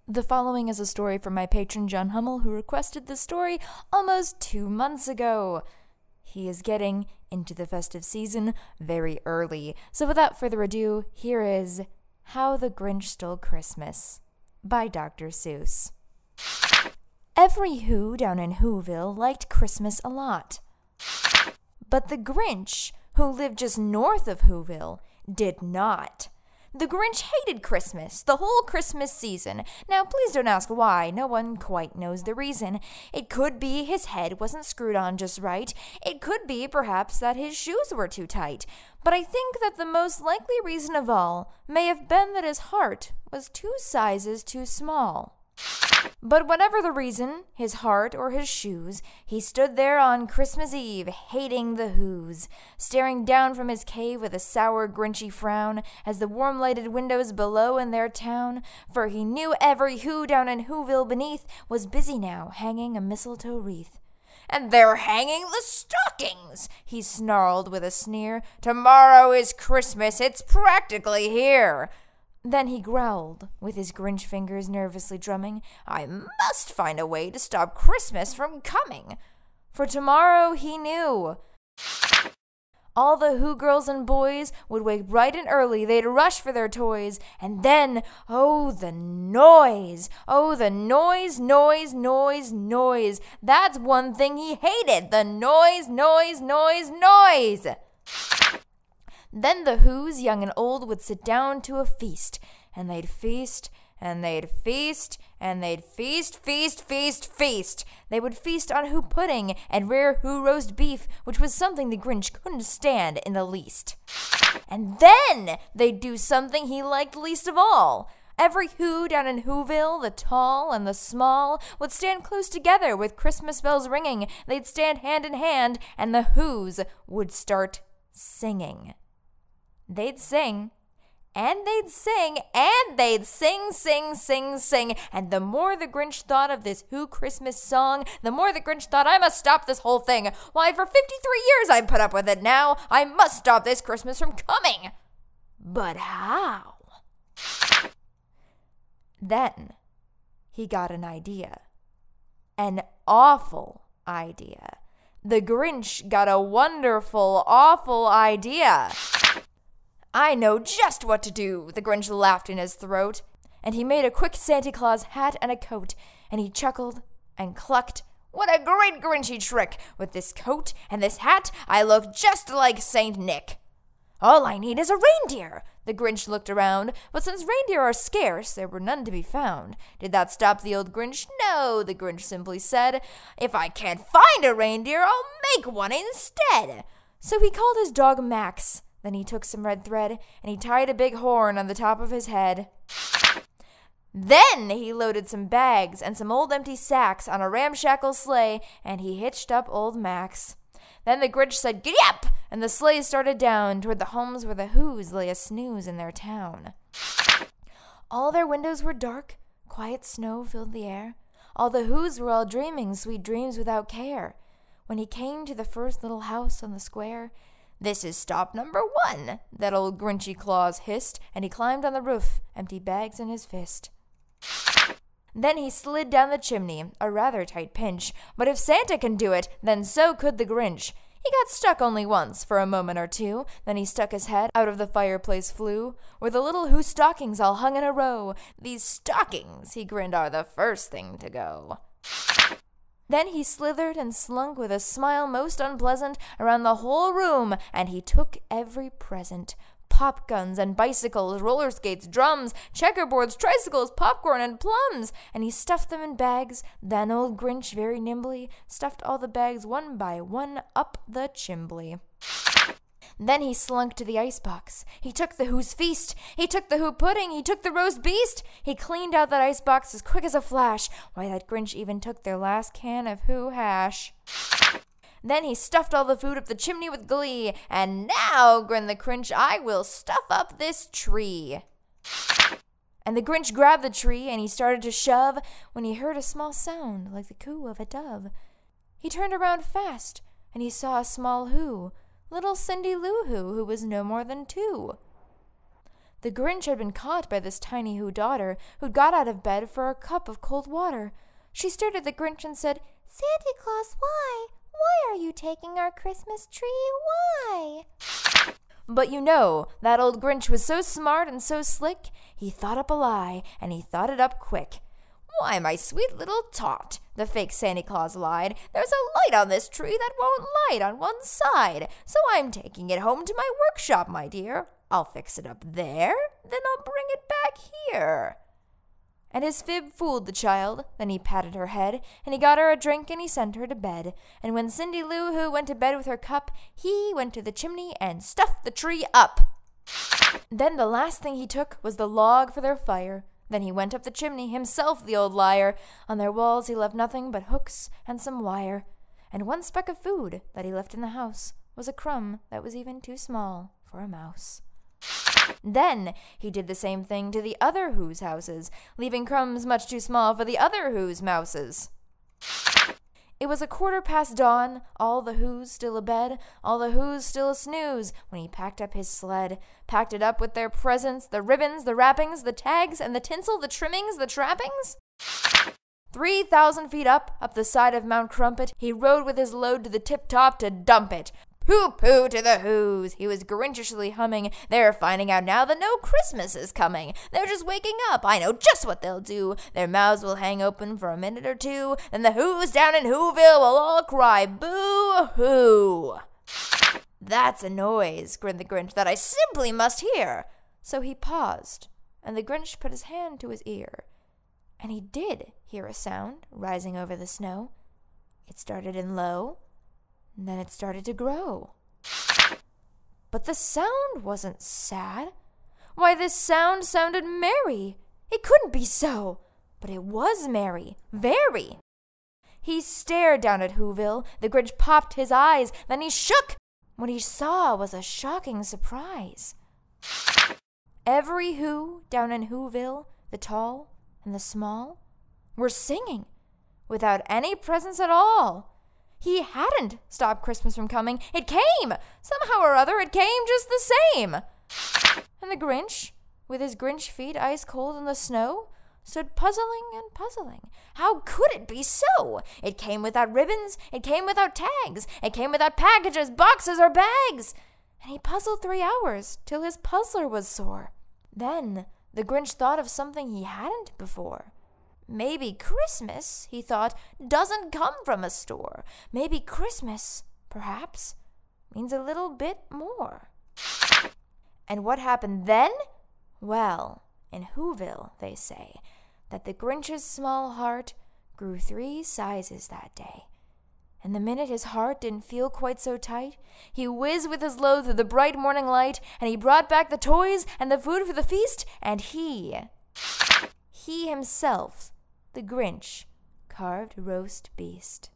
The following is a story from my patron Jon Hummel, who requested this story almost 2 months ago. He is getting into the festive season very early, so without further ado, here is How the Grinch Stole Christmas by Dr. Seuss. Every Who down in Whoville liked Christmas a lot. But the Grinch, who lived just north of Whoville, did not. The Grinch hated Christmas, the whole Christmas season. Now, please don't ask why. No one quite knows the reason. It could be his head wasn't screwed on just right. It could be, perhaps, that his shoes were too tight. But I think that the most likely reason of all may have been that his heart was 2 sizes too small. But whatever the reason, his heart or his shoes, he stood there on Christmas Eve, hating the Whos, staring down from his cave with a sour, grinchy frown as the warm-lighted windows below in their town, for he knew every Who down in Whoville beneath was busy now, hanging a mistletoe wreath. "And they're hanging the stockings," he snarled with a sneer. "Tomorrow is Christmas, it's practically here." Then he growled, with his Grinch fingers nervously drumming, "I must find a way to stop Christmas from coming." For tomorrow, he knew, all the Who girls and boys would wake bright and early, they'd rush for their toys, and then, oh, the noise! Oh, the noise, noise, noise, noise! That's one thing he hated, the noise, noise, noise, noise! Then the Whos, young and old, would sit down to a feast, and they'd feast, and they'd feast, and they'd feast, feast, feast, feast. They would feast on Who pudding and rare Who roast beef, which was something the Grinch couldn't stand in the least. And then they'd do something he liked least of all. Every Who down in Whoville, the tall and the small, would stand close together with Christmas bells ringing. They'd stand hand in hand, and the Whos would start singing. They'd sing, and they'd sing, and they'd sing, sing, sing, sing. And the more the Grinch thought of this Who Christmas song, the more the Grinch thought, "I must stop this whole thing. Why, for 53 years I've put up with it now. I must stop this Christmas from coming." But how? Then he got an idea. An awful idea. The Grinch got a wonderful, awful idea. "I know just what to do," the Grinch laughed in his throat, and he made a quick Santa Claus hat and a coat, and he chuckled and clucked, "What a great Grinchy trick! With this coat and this hat, I look just like Saint Nick." "All I need is a reindeer." The Grinch looked around, but since reindeer are scarce, there were none to be found. Did that stop the old Grinch? No, the Grinch simply said, "If I can't find a reindeer, I'll make one instead." So he called his dog Max. Then he took some red thread, and he tied a big horn on the top of his head. Then he loaded some bags and some old empty sacks on a ramshackle sleigh, and he hitched up old Max. Then the Grinch said, "Giddy up!" and the sleigh started down toward the homes where the Whos lay a snooze in their town. All their windows were dark, quiet snow filled the air. All the Whos were all dreaming sweet dreams without care. When he came to the first little house on the square, "This is stop number 1, that old Grinchy Claus hissed, and he climbed on the roof, empty bags in his fist. Then he slid down the chimney, a rather tight pinch, but if Santa can do it, then so could the Grinch. He got stuck only once, for a moment or two, then he stuck his head out of the fireplace flue, where the little Who stockings all hung in a row. "These stockings," he grinned, "are the first thing to go." Then he slithered and slunk with a smile most unpleasant around the whole room, and he took every present. Pop guns and bicycles, roller skates, drums, checkerboards, tricycles, popcorn, and plums, and he stuffed them in bags. Then old Grinch very nimbly stuffed all the bags one by one up the chimbley. Then he slunk to the icebox. He took the Who's feast. He took the Who pudding. He took the roast beast. He cleaned out that icebox as quick as a flash. Why, that Grinch even took their last can of Who hash. Then he stuffed all the food up the chimney with glee. "And now," grinned the Grinch, "I will stuff up this tree." And the Grinch grabbed the tree and he started to shove when he heard a small sound like the coo of a dove. He turned around fast and he saw a small Who, little Cindy Lou Who was no more than 2. The Grinch had been caught by this tiny Who daughter, who'd got out of bed for a cup of cold water. She stared at the Grinch and said, "Santa Claus, why? Why are you taking our Christmas tree? Why?" But you know, that old Grinch was so smart and so slick, he thought up a lie, and he thought it up quick. "Why, my sweet little tot," the fake Santa Claus lied, "there's a light on this tree that won't light on one side, so I'm taking it home to my workshop, my dear. I'll fix it up there, then I'll bring it back here." And his fib fooled the child. Then he patted her head, and he got her a drink, and he sent her to bed. And when Cindy Lou Who went to bed with her cup, he went to the chimney and stuffed the tree up. Then the last thing he took was the log for their fire. Then he went up the chimney, himself the old liar. On their walls he left nothing but hooks and some wire. And one speck of food that he left in the house was a crumb that was even too small for a mouse. Then he did the same thing to the other Who's houses, leaving crumbs much too small for the other Who's mouses. It was 1/4 past dawn, all the Who's still abed, all the Who's still a snooze, when he packed up his sled, packed it up with their presents, the ribbons, the wrappings, the tags, and the tinsel, the trimmings, the trappings. 3,000 feet up the side of Mount Crumpet, he rode with his load to the tip-top to dump it. Pooh-pooh to the Who's, he was Grinchishly humming. They're finding out now that no Christmas is coming. They're just waking up, I know just what they'll do. Their mouths will hang open for a minute or two, then the Who's down in Whoville will all cry boo-hoo. "That's a noise," grinned the Grinch, "that I simply must hear." So he paused, and the Grinch put his hand to his ear. And he did hear a sound rising over the snow. It started in low, and then it started to grow. But the sound wasn't sad. Why, this sound sounded merry. It couldn't be so, but it was merry, very. He stared down at Whoville. The Grinch popped his eyes, then he shook. What he saw was a shocking surprise. Every Who down in Whoville, the tall and the small, were singing without any presents at all. He hadn't stopped Christmas from coming. It came! Somehow or other, it came just the same. And the Grinch, with his Grinch feet ice cold in the snow, stood puzzling and puzzling. How could it be so? It came without ribbons. It came without tags. It came without packages, boxes, or bags. And he puzzled 3 hours till his puzzler was sore. Then the Grinch thought of something he hadn't before. Maybe Christmas, he thought, doesn't come from a store. Maybe Christmas, perhaps, means a little bit more. And what happened then? Well, in Whoville, they say, that the Grinch's small heart grew 3 sizes that day. And the minute his heart didn't feel quite so tight, he whizzed with his load through the bright morning light, and he brought back the toys and the food for the feast, and he himself, the Grinch, carved roast beast.